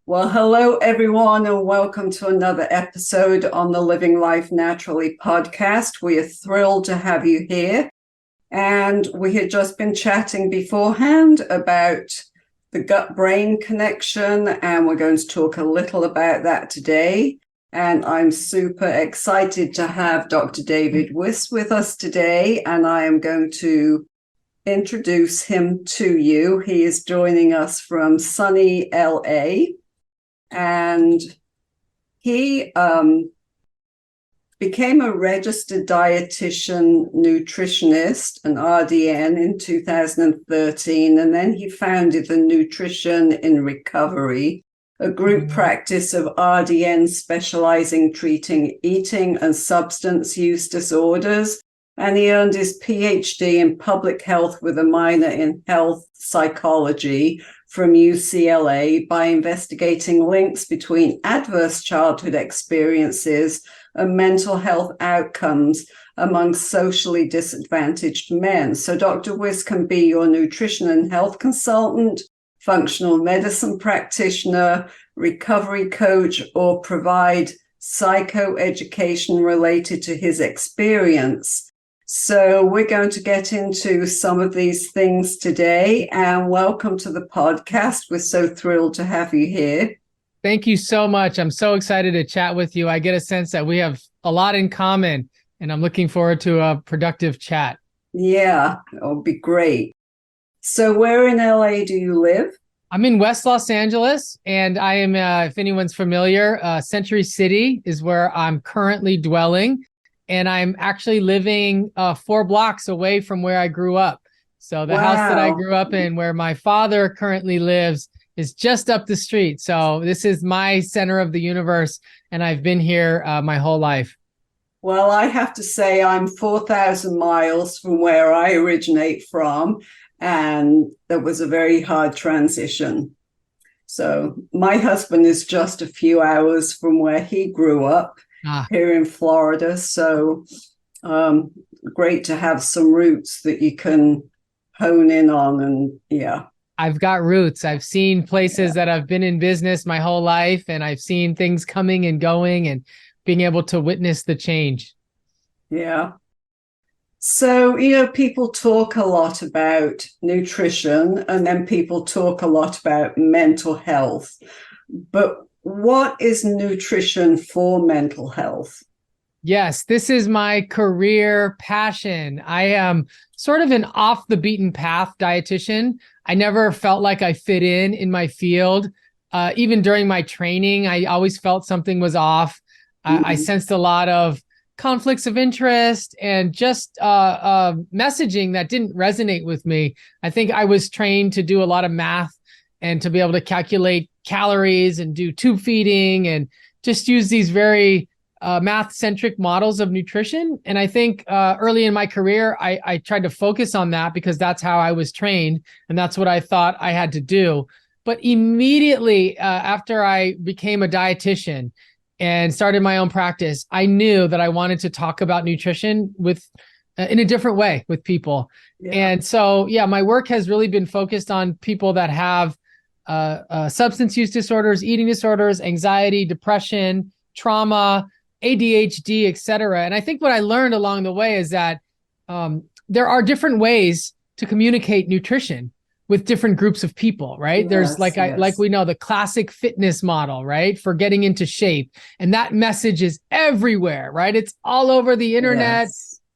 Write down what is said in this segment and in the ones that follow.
Well, hello, everyone, and welcome to another episode on the Living Life Naturally podcast. We are thrilled to have you here. And we had just been chatting beforehand about the gut-brain connection, and we're going to talk a little about that today. And I'm super excited to have Dr. David Wiss with us today, and I am going to introduce him to you. He is joining us from sunny LA. And he became a registered dietitian nutritionist, an RDN, in 2013. And then he founded the Nutrition in Recovery, a group practice of RDN specializing treating eating and substance use disorders. And he earned his PhD in public health with a minor in health psychology from UCLA by investigating links between adverse childhood experiences and mental health outcomes among socially disadvantaged men. So Dr. Wiss can be your nutrition and health consultant, functional medicine practitioner, recovery coach, or provide psychoeducation related to his experience. So we're going to get into some of these things today, and welcome to the podcast. We're so thrilled to have you here. Thank you so much. I'm so excited to chat with you. I get a sense that we have a lot in common, and I'm looking forward to a productive chat. Yeah, it'll be great. So where in LA do you live? I'm in West Los Angeles, and I am, if anyone's familiar, Century City is where I'm currently dwelling. And I'm actually living 4 blocks away from where I grew up. So the house that I grew up in, where my father currently lives, is just up the street. So this is my center of the universe, and I've been here my whole life. Well, I have to say I'm 4,000 miles from where I originate from, and that was a very hard transition. So my husband is just a few hours from where he grew up. Here in Florida. So great to have some roots that you can hone in on. And yeah. I've got roots. I've seen places that I've been in business my whole life, and I've seen things coming and going and being able to witness the change. Yeah. So, people talk a lot about nutrition, and then people talk a lot about mental health. But what is nutrition for mental health? Yes, this is my career passion. I am sort of an off the beaten path dietitian. I never felt like I fit in my field. Even during my training, I always felt something was off. I sensed a lot of conflicts of interest and just messaging that didn't resonate with me. I think I was trained to do a lot of math and to be able to calculate calories and do tube feeding and just use these very math-centric models of nutrition. And I think early in my career, I tried to focus on that because that's how I was trained and that's what I thought I had to do. But immediately after I became a dietitian and started my own practice, I knew that I wanted to talk about nutrition in a different way with people. Yeah. And so, my work has really been focused on people that have substance use disorders, eating disorders, anxiety, depression, trauma, ADHD, et cetera. And I think what I learned along the way is that there are different ways to communicate nutrition with different groups of people, right? Yes, There's like we know the classic fitness model, right? For getting into shape. And that message is everywhere, right? It's all over the internet,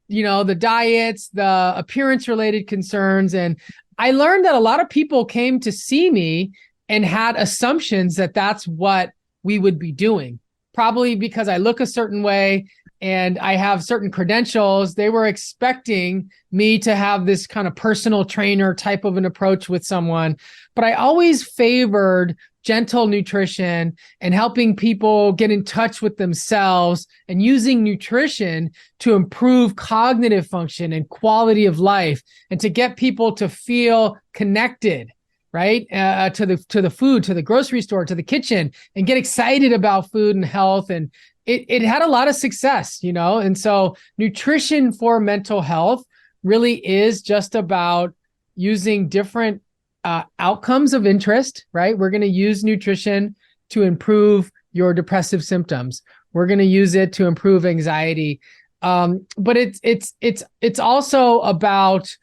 the diets, the appearance related concerns. And I learned that a lot of people came to see me and had assumptions that that's what we would be doing. Probably because I look a certain way and I have certain credentials. They were expecting me to have this kind of personal trainer type of an approach with someone. But I always favored gentle nutrition and helping people get in touch with themselves and using nutrition to improve cognitive function and quality of life and to get people to feel connected, right? To the food, to the grocery store, to the kitchen, and get excited about food and health. And it had a lot of success, And so nutrition for mental health really is just about using different outcomes of interest, right? We're going to use nutrition to improve your depressive symptoms. We're going to use it to improve anxiety. But it's also about,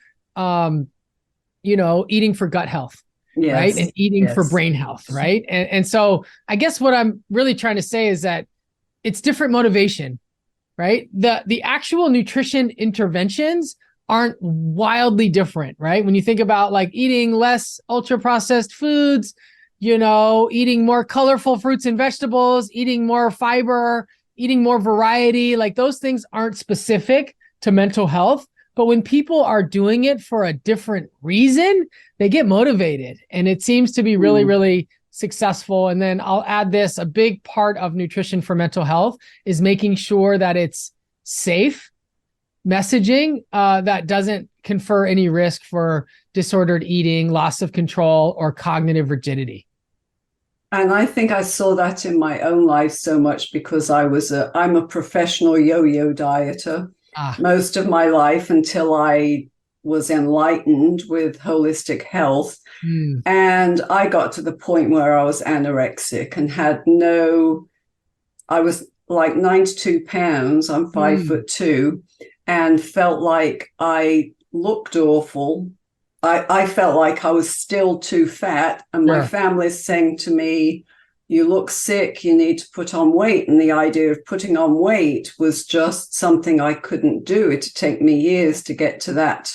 eating for gut health, right? Yes. And eating for Yes. brain health, right? And so I guess what I'm really trying to say is that it's different motivation, right? The actual nutrition interventions aren't wildly different, right? When you think about like eating less ultra processed foods, eating more colorful fruits and vegetables, eating more fiber, eating more variety, like those things aren't specific to mental health. But when people are doing it for a different reason, they get motivated, and it seems to be really, really successful. And then I'll add this, a big part of nutrition for mental health is making sure that it's safe messaging that doesn't confer any risk for disordered eating, loss of control, or cognitive rigidity. And I think I saw that in my own life so much because I'm a professional yo-yo dieter most of my life until I was enlightened with holistic health. And I got to the point where I was anorexic and I was like 92 pounds, I'm 5'2", and felt like I looked awful. I felt like I was still too fat, and my family's saying to me, you look sick, you need to put on weight. And the idea of putting on weight was just something I couldn't do. It'd take me years to get to that.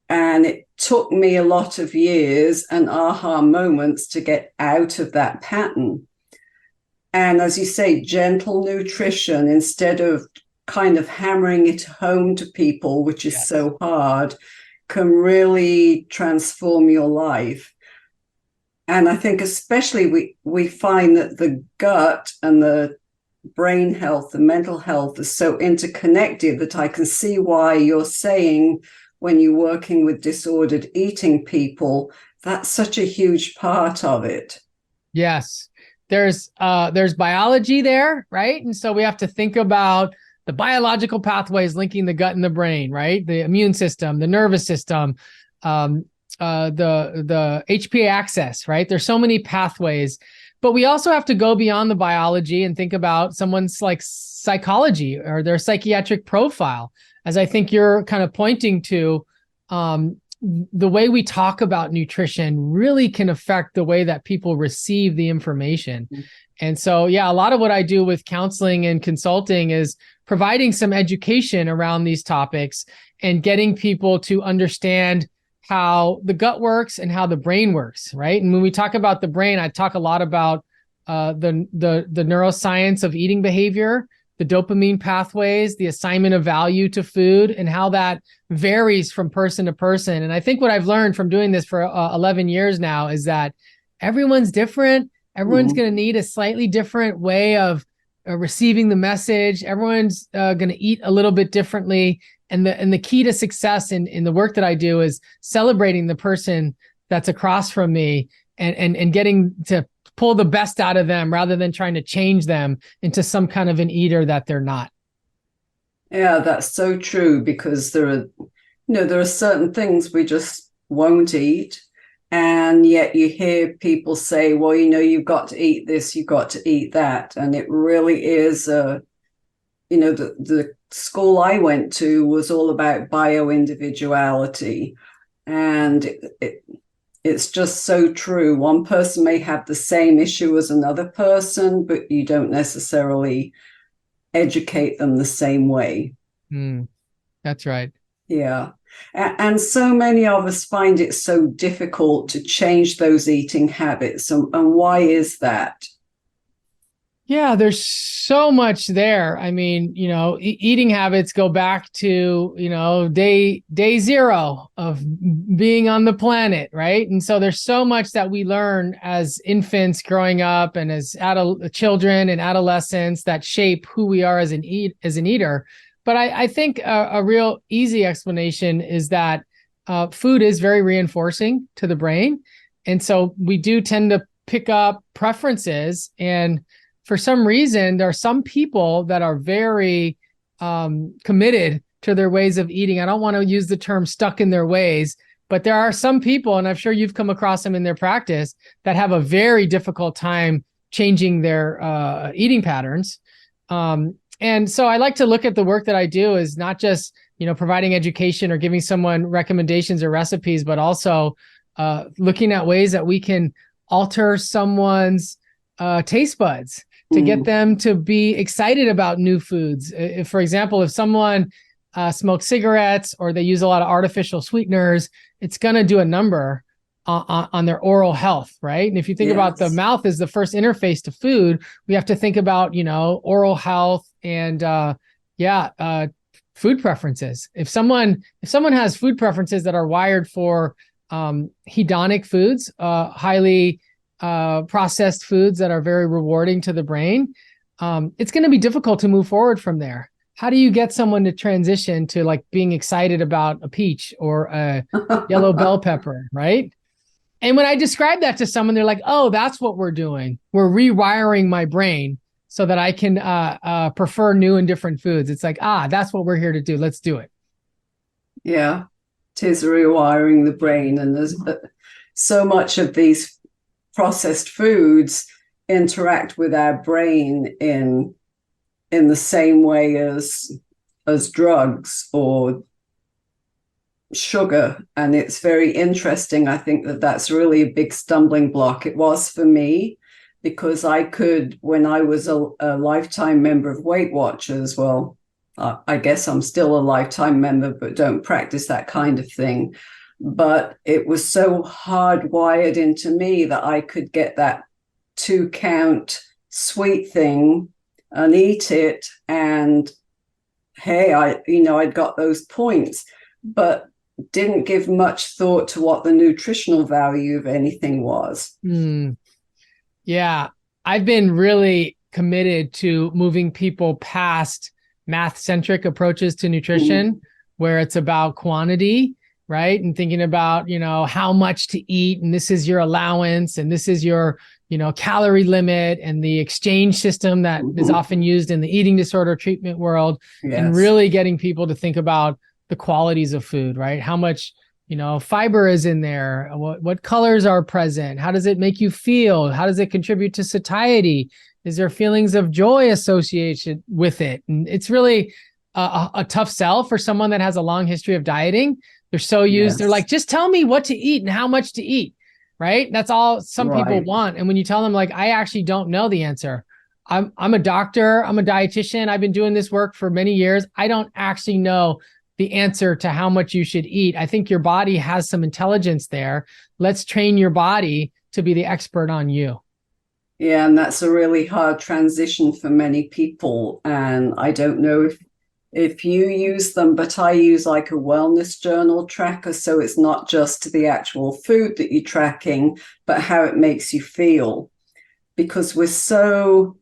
And it took me a lot of years and aha moments to get out of that pattern. And as you say, gentle nutrition, instead of kind of hammering it home to people, which is so hard, can really transform your life. And I think especially we find that the gut and the brain health, the mental health is so interconnected that I can see why you're saying when you're working with disordered eating people, that's such a huge part of it. Yes. There's biology there, right? And so we have to think about the biological pathways linking the gut and the brain, right? The immune system, the nervous system, the HPA axis, right? There's so many pathways, but we also have to go beyond the biology and think about someone's like psychology or their psychiatric profile. As I think you're kind of pointing to, the way we talk about nutrition really can affect the way that people receive the information. And so, a lot of what I do with counseling and consulting is providing some education around these topics and getting people to understand how the gut works and how the brain works, right? And when we talk about the brain, I talk a lot about the neuroscience of eating behavior, the dopamine pathways, the assignment of value to food, and how that varies from person to person. And I think what I've learned from doing this for 11 years now is that everyone's different. Everyone's going to need a slightly different way of receiving the message. Everyone's going to eat a little bit differently. And the key to success in the work that I do is celebrating the person that's across from me and getting to pull the best out of them rather than trying to change them into some kind of an eater that they're not. Yeah, that's so true, because there are certain things we just won't eat. And yet you hear people say, well, you've got to eat this, you've got to eat that. And it really is, the school I went to was all about bio-individuality. And it's just so true. One person may have the same issue as another person, but you don't necessarily educate them the same way. That's right. Yeah. And so many of us find it so difficult to change those eating habits. And why is that? Yeah, there's so much there. I mean, eating habits go back to, day zero of being on the planet, right? And so there's so much that we learn as infants growing up and as children and adolescents that shape who we are as an eater. But I think a real easy explanation is that food is very reinforcing to the brain. And so we do tend to pick up preferences. And for some reason, there are some people that are very committed to their ways of eating. I don't want to use the term stuck in their ways, But there are some people, and I'm sure you've come across them in their practice, that have a very difficult time changing their eating patterns. And so I like to look at the work that I do as not just, providing education or giving someone recommendations or recipes, but also looking at ways that we can alter someone's taste buds to get them to be excited about new foods. If, for example, if someone smokes cigarettes or they use a lot of artificial sweeteners, it's going to do a number on their oral health, right? And if you think about the mouth as the first interface to food, we have to think about, oral health and food preferences. If someone has food preferences that are wired for hedonic foods, highly processed foods that are very rewarding to the brain, it's going to be difficult to move forward from there. How do you get someone to transition to like being excited about a peach or a yellow bell pepper, right? And when I describe that to someone, they're like, oh, that's what we're doing. We're rewiring my brain so that I can prefer new and different foods. It's like, that's what we're here to do. Let's do it. Yeah, it is rewiring the brain. And there's so much of these processed foods interact with our brain in the same way as drugs or sugar. And it's very interesting. I think that's really a big stumbling block. It was for me, because I could, when I was a lifetime member of Weight Watchers, well, I guess I'm still a lifetime member, but don't practice that kind of thing. But it was so hardwired into me that I could get that 2-count sweet thing and eat it. And hey, I'd got those points, but didn't give much thought to what the nutritional value of anything was. Yeah, I've been really committed to moving people past math-centric approaches to nutrition, where it's about quantity, right? And thinking about, how much to eat, and this is your allowance, and this is your, calorie limit, and the exchange system that is often used in the eating disorder treatment world, and really getting people to think about the qualities of food, right? How much, fiber is in there? What colors are present? How does it make you feel? How does it contribute to satiety? Is there feelings of joy associated with it? And it's really a tough sell for someone that has a long history of dieting. They're so used. They're like, just tell me what to eat and how much to eat, right? That's all some people want. And when you tell them, like, I actually don't know the answer. I'm a doctor. I'm a dietitian. I've been doing this work for many years. I don't actually know the answer to how much you should eat. I think your body has some intelligence there. Let's train your body to be the expert on you. Yeah, and that's a really hard transition for many people. And I don't know if you use them, but I use like a wellness journal tracker. So it's not just the actual food that you're tracking, but how it makes you feel. Because we're so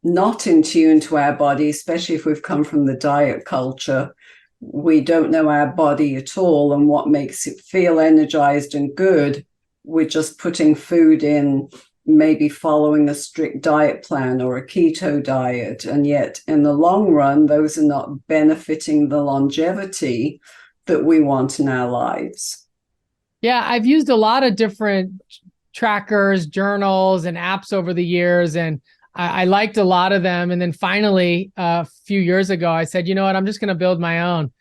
not in tune to our body, especially if we've come from the diet culture. We don't know our body at all and what makes it feel energized and good. We're just putting food in, maybe following a strict diet plan or a keto diet. And yet in the long run, those are not benefiting the longevity that we want in our lives. Yeah, I've used a lot of different trackers, journals, and apps over the years, and I liked a lot of them. And then finally, a few years ago, I said, you know what, I'm just going to build my own.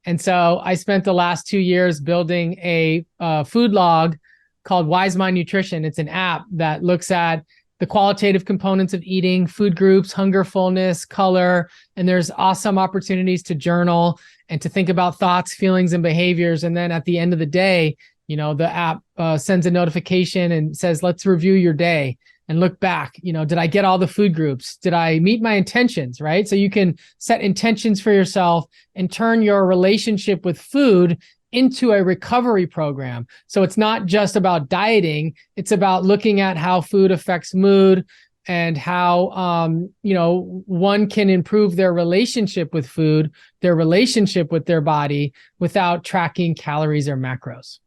And so I spent the last 2 years building a food log called Wise Mind Nutrition. It's an app that looks at the qualitative components of eating, food groups, hunger, fullness, color, and there's awesome opportunities to journal and to think about thoughts, feelings, and behaviors. And then at the end of the day, the app sends a notification and says, let's review your day and look back. Did I get all the food groups? Did I meet my intentions, right? So you can set intentions for yourself and turn your relationship with food into a recovery program. So it's not just about dieting. It's about looking at how food affects mood and how, one can improve their relationship with food, their relationship with their body without tracking calories or macros.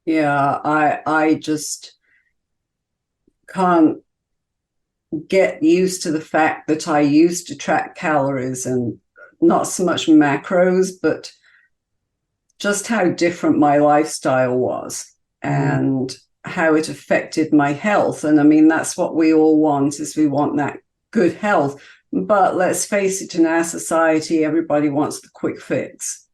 Yeah, I just can't get used to the fact that I used to track calories and not so much macros, but just how different my lifestyle was and how it affected my health. And I mean, that's what we all want, is we want that good health. But let's face it, in our society, everybody wants the quick fix.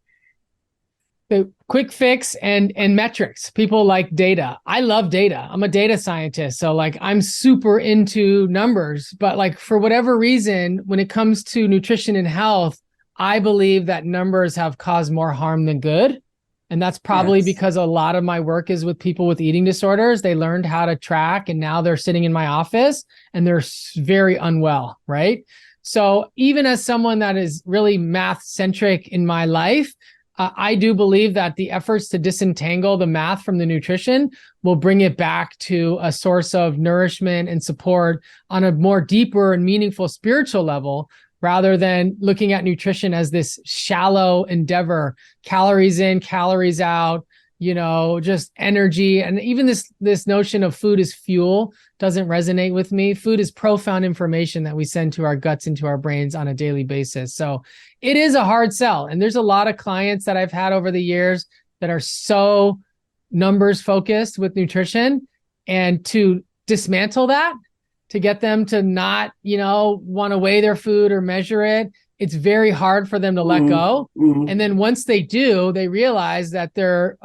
The quick fix and metrics. People like data. I love data. I'm a data scientist. So like I'm super into numbers, but like for whatever reason, when it comes to nutrition and health, I believe that numbers have caused more harm than good. And that's probably because a lot of my work is with people with eating disorders. They learned how to track and now they're sitting in my office and they're very unwell, right? So even as someone that is really math centric in my life, I do believe that the efforts to disentangle the math from the nutrition will bring it back to a source of nourishment and support on a more deeper and meaningful spiritual level, rather than looking at nutrition as this shallow endeavor, calories in, calories out, just energy. And even this notion of food is fuel doesn't resonate with me. Food is profound information that we send to our guts, into our brains on a daily basis. So it is a hard sell. And there's a lot of clients that I've had over the years that are so numbers focused with nutrition, and to dismantle that, to get them to not, want to weigh their food or measure it, it's very hard for them to let go. And then once they do, they realize that they're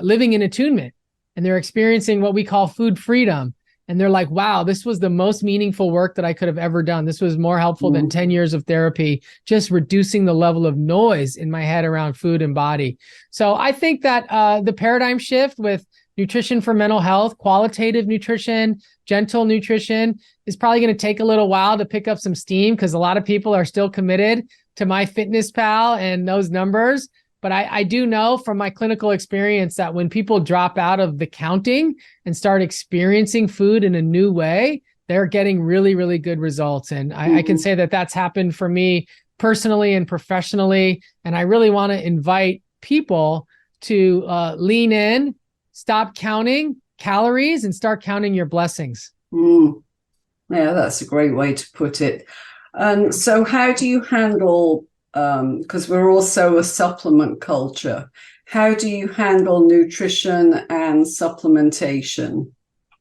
living in attunement and they're experiencing what we call food freedom. And they're like, wow, this was the most meaningful work that I could have ever done. This was more helpful than 10 years of therapy, just reducing the level of noise in my head around food and body. So I think that the paradigm shift with nutrition for mental health, qualitative nutrition, gentle nutrition, is probably going to take a little while to pick up some steam, because a lot of people are still committed to MyFitnessPal and those numbers. But I do know from my clinical experience that when people drop out of the counting and start experiencing food in a new way, they're getting really, really good results. And I can say that that's happened for me personally and professionally. And I really want to invite people to lean in, stop counting calories and start counting your blessings. Yeah, that's a great way to put it. And so how do you handle, because we're also a supplement culture, how do you handle nutrition and supplementation?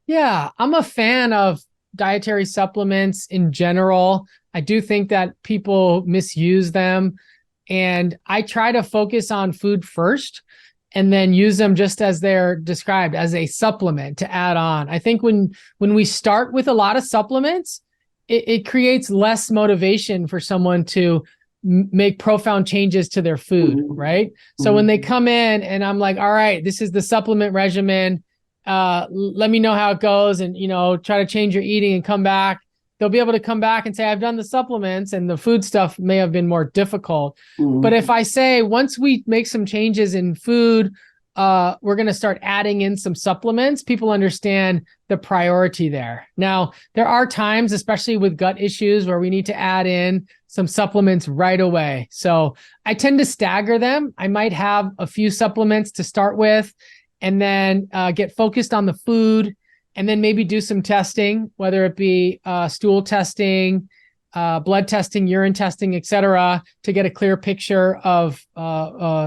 Yeah, I'm a fan of dietary supplements in general. I do think that people misuse them. And I try to focus on food first and then use them just as they're described, as a supplement to add on. I think when we start with a lot of supplements, it creates less motivation for someone to make profound changes to their food, right? So when they come in and I'm like, all right, this is the supplement regimen, let me know how it goes, and try to change your eating and come back, they'll be able to come back and say, I've done the supplements, and the food stuff may have been more difficult. But if I say, once we make some changes in food, we're going to start adding in some supplements, people understand the priority there. Now, there are times, especially with gut issues, where we need to add in some supplements right away. So I tend to stagger them. I might have a few supplements to start with, and then get focused on the food, and then maybe do some testing, whether it be stool testing, blood testing, urine testing, et cetera, to get a clear picture of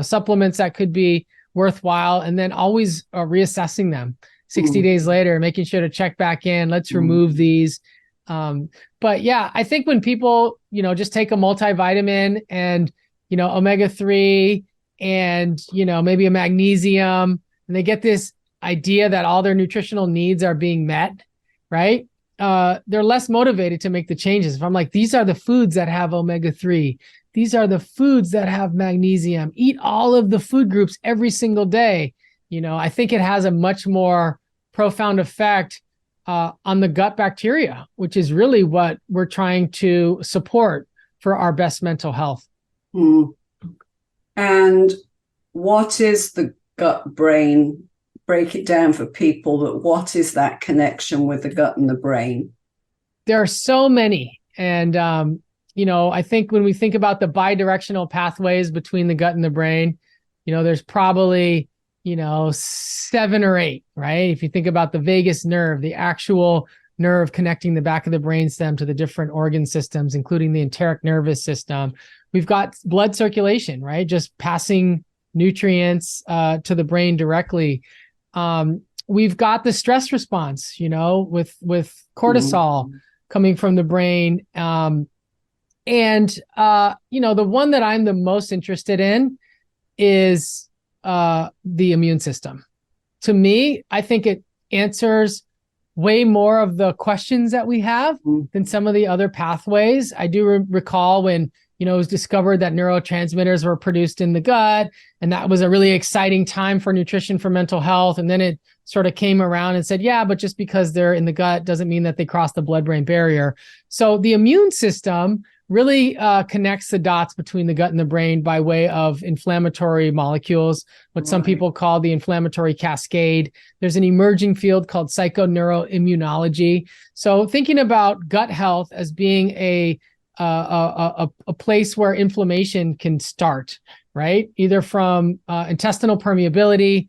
supplements that could be worthwhile, and then always reassessing them 60 days later, making sure to check back in. Let's remove these. But yeah, I think when people, just take a multivitamin and, omega-3 and, maybe a magnesium, and they get this idea that all their nutritional needs are being met, right? They're less motivated to make the changes. If I'm like, these are the foods that have omega-3, these are the foods that have magnesium, eat all of the food groups every single day. I think it has a much more profound effect on the gut bacteria, which is really what we're trying to support for our best mental health. And what is the gut brain? Break it down for people, but what is that connection with the gut and the brain? There are so many. And, I think when we think about the bidirectional pathways between the gut and the brain, there's probably, 7 or 8, right? If you think about the vagus nerve, the actual nerve connecting the back of the brainstem to the different organ systems, including the enteric nervous system. We've got blood circulation, right? Just passing nutrients to the brain directly. We've got the stress response, with cortisol coming from the brain. The one that I'm the most interested in is the immune system. To me, I think it answers way more of the questions that we have than some of the other pathways. I do recall when, it was discovered that neurotransmitters were produced in the gut, and that was a really exciting time for nutrition for mental health. And then it sort of came around and said, yeah, but just because they're in the gut doesn't mean that they cross the blood-brain barrier. So the immune system really connects the dots between the gut and the brain by way of inflammatory molecules, what some people call the inflammatory cascade. There's an emerging field called psychoneuroimmunology. So thinking about gut health as being a place where inflammation can start, right? Either from intestinal permeability,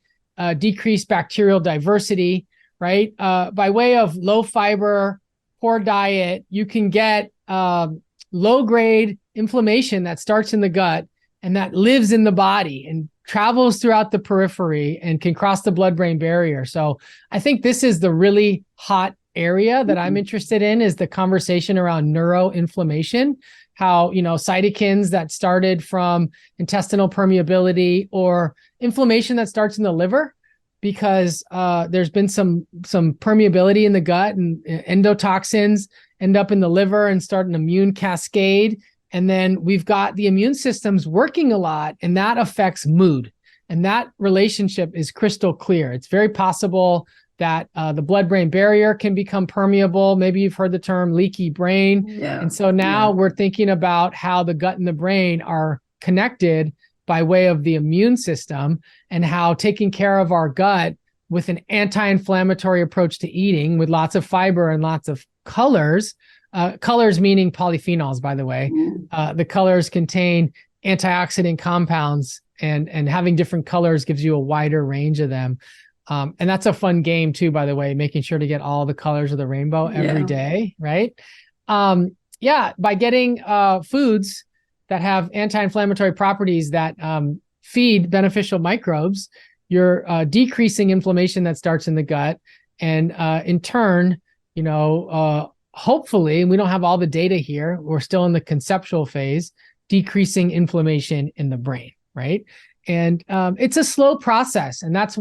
decreased bacterial diversity, right? By way of low fiber, poor diet, you can get low-grade inflammation that starts in the gut and that lives in the body and travels throughout the periphery and can cross the blood-brain barrier. So I think this is the really hot area that I'm interested in, is the conversation around neuroinflammation, how, cytokines that started from intestinal permeability or inflammation that starts in the liver, because there's been some permeability in the gut, and endotoxins end up in the liver and start an immune cascade. And then we've got the immune systems working a lot, and that affects mood. And that relationship is crystal clear. It's very possible that the blood-brain barrier can become permeable. Maybe you've heard the term leaky brain. Yeah. And so now we're thinking about how the gut and the brain are connected by way of the immune system, and how taking care of our gut with an anti-inflammatory approach to eating, with lots of fiber and lots of colors, colors meaning polyphenols, by the way. The colors contain antioxidant compounds, and having different colors gives you a wider range of them. And that's a fun game too, by the way, making sure to get all the colors of the rainbow every day, right? By getting foods that have anti-inflammatory properties that feed beneficial microbes, you're decreasing inflammation that starts in the gut. And in turn, hopefully, and we don't have all the data here, we're still in the conceptual phase, decreasing inflammation in the brain, right? And it's a slow process. And that's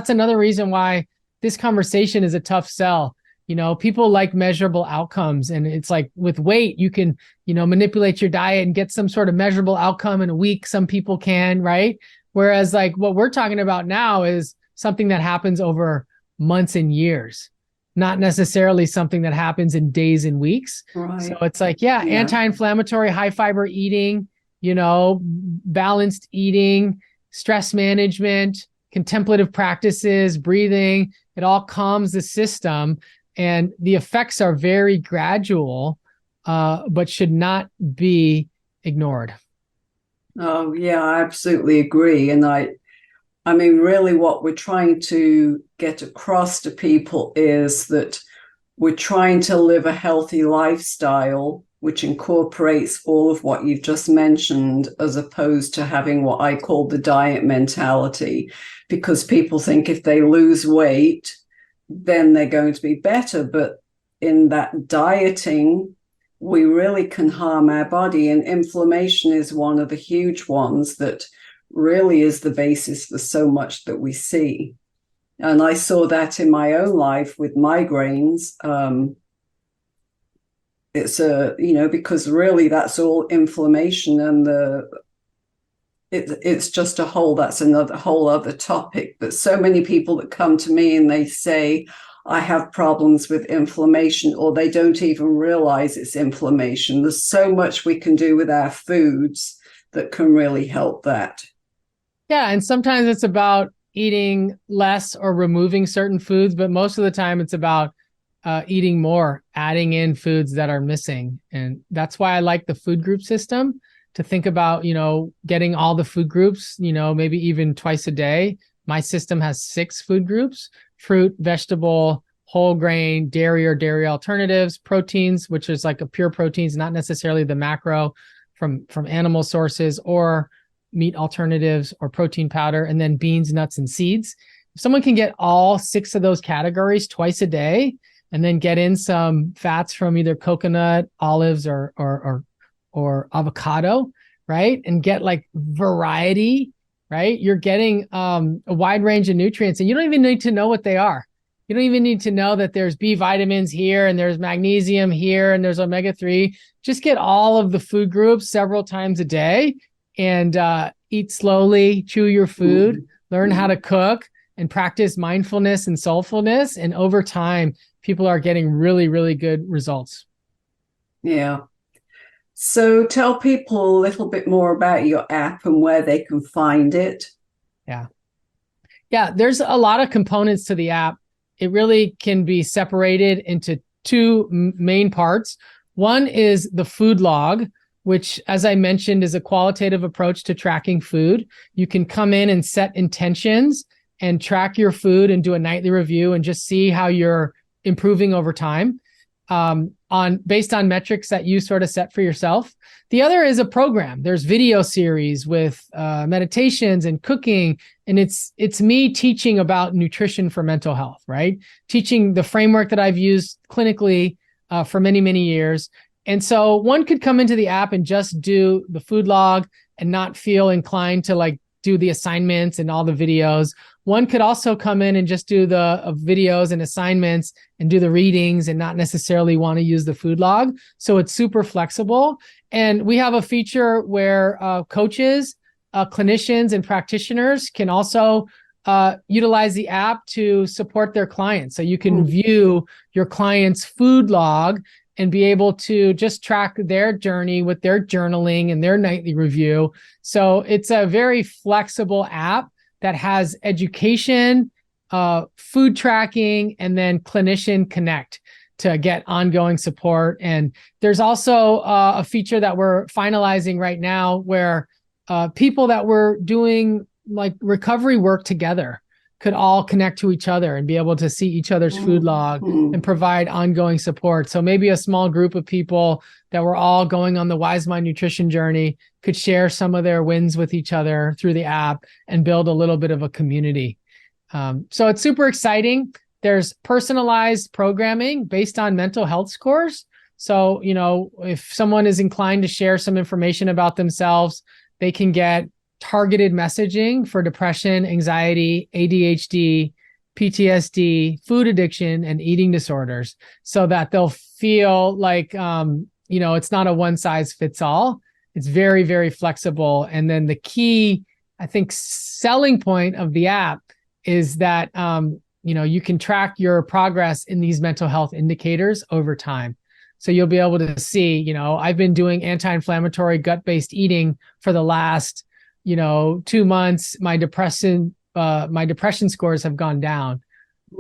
another reason why this conversation is a tough sell. People like measurable outcomes, and it's like with weight, you can, manipulate your diet and get some sort of measurable outcome in a week. Some people can, right? Whereas like what we're talking about now is something that happens over months and years, not necessarily something that happens in days and weeks. Right. So it's like, anti-inflammatory, high fiber eating, balanced eating, stress management, contemplative practices, breathing, it all calms the system. And the effects are very gradual, but should not be ignored. Oh, yeah, I absolutely agree. And I mean, really what we're trying to get across to people is that we're trying to live a healthy lifestyle, which incorporates all of what you've just mentioned, as opposed to having what I call the diet mentality, because people think if they lose weight, then they're going to be better. But in that dieting, we really can harm our body. And inflammation is one of the huge ones that really is the basis for so much that we see. And I saw that in my own life with migraines. It's because really that's all inflammation, and it's just that's another whole other topic. But so many people that come to me and they say, I have problems with inflammation, or they don't even realize it's inflammation. There's so much we can do with our foods that can really help that. Yeah. And sometimes it's about eating less or removing certain foods, but most of the time it's about eating more, adding in foods that are missing. And that's why I like the food group system, to think about, getting all the food groups, maybe even twice a day. My system has 6 food groups: fruit, vegetable, whole grain, dairy or dairy alternatives, proteins, which is like a pure proteins, not necessarily the macro from animal sources, or meat alternatives or protein powder, and then beans, nuts, and seeds. If someone can get all 6 of those categories twice a day, and then get in some fats from either coconut, olives, or avocado, right? And get like variety, right? You're getting a wide range of nutrients, and you don't even need to know what they are. You don't even need to know that there's B vitamins here and there's magnesium here and there's omega-3. Just get all of the food groups several times a day and eat slowly, chew your food, learn how to cook, and practice mindfulness and soulfulness. And over time, people are getting really, really good results. Yeah. So tell people a little bit more about your app and where they can find it. Yeah, there's a lot of components to the app. It really can be separated into 2 main parts. One is the food log, which, as I mentioned, is a qualitative approach to tracking food. You can come in and set intentions and track your food and do a nightly review and just see how you're improving over time based on metrics that you sort of set for yourself. The other is a program. There's video series with meditations and cooking, and it's me teaching about nutrition for mental health, right? Teaching the framework that I've used clinically for many, many years. And so one could come into the app and just do the food log and not feel inclined to like do the assignments and all the videos. One could also come in and just do the videos and assignments and do the readings and not necessarily want to use the food log. So it's super flexible. And we have a feature where coaches, clinicians, and practitioners can also utilize the app to support their clients. So you can view your client's food log and be able to just track their journey with their journaling and their nightly review. So it's a very flexible app that has education, food tracking, and then clinician connect to get ongoing support. And there's also a feature that we're finalizing right now where people that were doing like recovery work together could all connect to each other and be able to see each other's food log and provide ongoing support. So maybe a small group of people that were all going on the Wise Mind nutrition journey could share some of their wins with each other through the app and build a little bit of a community. So it's super exciting. There's personalized programming based on mental health scores. So, you know, if someone is inclined to share some information about themselves, they can get targeted messaging for depression, anxiety, ADHD, PTSD, food addiction, and eating disorders, so that they'll feel like, it's not a one size fits all. It's very, very flexible. And then the key, I think, selling point of the app is that, you can track your progress in these mental health indicators over time. So you'll be able to see, I've been doing anti-inflammatory gut-based eating for the last 2 months. My depression scores have gone down.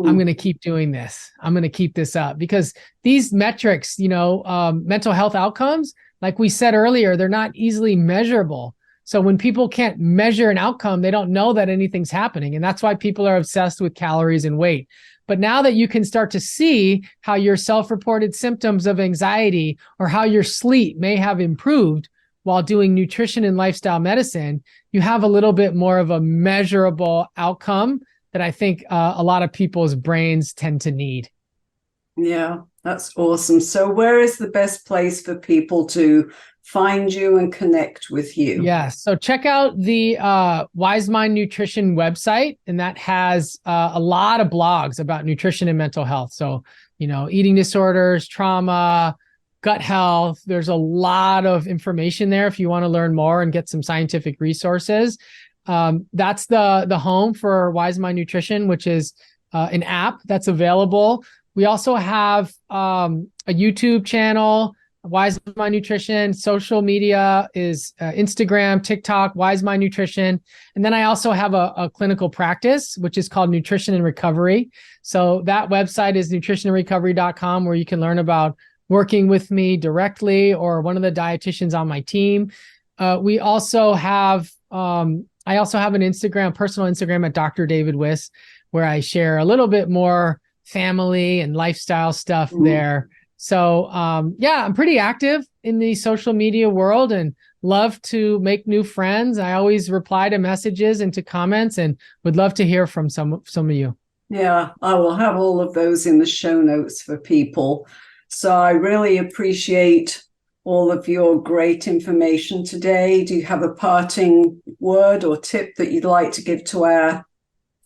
I'm going to keep doing this. I'm going to keep this up because these metrics, mental health outcomes, like we said earlier, they're not easily measurable. So when people can't measure an outcome, they don't know that anything's happening. And that's why people are obsessed with calories and weight. But now that you can start to see how your self-reported symptoms of anxiety or how your sleep may have improved while doing nutrition and lifestyle medicine, you have a little bit more of a measurable outcome that I think a lot of people's brains tend to need. Yeah, that's awesome. So where is the best place for people to find you and connect with you? Yes. So check out the Wise Mind Nutrition website, and that has a lot of blogs about nutrition and mental health. So, eating disorders, trauma, gut health. There's a lot of information there if you want to learn more and get some scientific resources. That's the home for Wise Mind Nutrition, which is an app that's available. We also have a YouTube channel, Wise Mind Nutrition. Social media is Instagram, TikTok, Wise Mind Nutrition. And then I also have a clinical practice, which is called Nutrition and Recovery. So that website is nutritionandrecovery.com, where you can learn about working with me directly or one of the dietitians on my team. I also have an Instagram, personal Instagram at Dr. David Wiss, where I share a little bit more family and lifestyle stuff there. So I'm pretty active in the social media world and love to make new friends. I always reply to messages and to comments, and would love to hear from some of you. Yeah, I will have all of those in the show notes for people. So I really appreciate all of your great information today. Do you have a parting word or tip that you'd like to give to our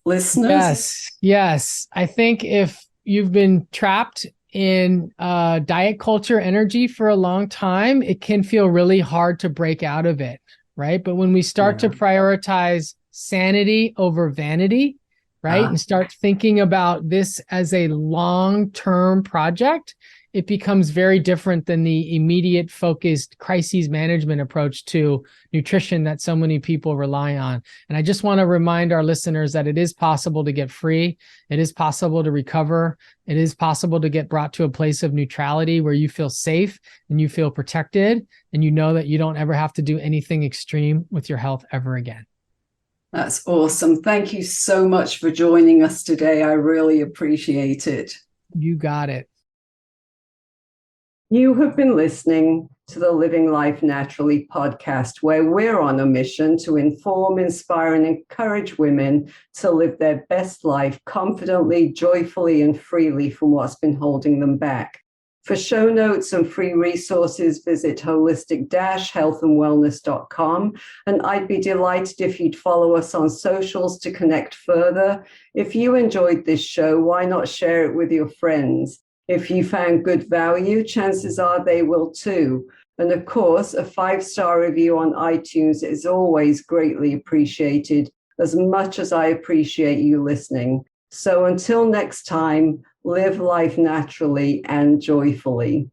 listeners? Yes. I think if you've been trapped in diet culture energy for a long time, it can feel really hard to break out of it, right? But when we start to prioritize sanity over vanity, right, and start thinking about this as a long-term project, it becomes very different than the immediate focused crises management approach to nutrition that so many people rely on. And I just want to remind our listeners that it is possible to get free. It is possible to recover. It is possible to get brought to a place of neutrality where you feel safe and you feel protected, and you know that you don't ever have to do anything extreme with your health ever again. That's awesome. Thank you so much for joining us today. I really appreciate it. You got it. You have been listening to the Living Life Naturally podcast, where we're on a mission to inform, inspire, and encourage women to live their best life confidently, joyfully, and freely from what's been holding them back. For show notes and free resources, visit holistic-healthandwellness.com. And I'd be delighted if you'd follow us on socials to connect further. If you enjoyed this show, why not share it with your friends? If you found good value, chances are they will too. And of course, a 5-star review on iTunes is always greatly appreciated, as much as I appreciate you listening. So until next time, live life naturally and joyfully.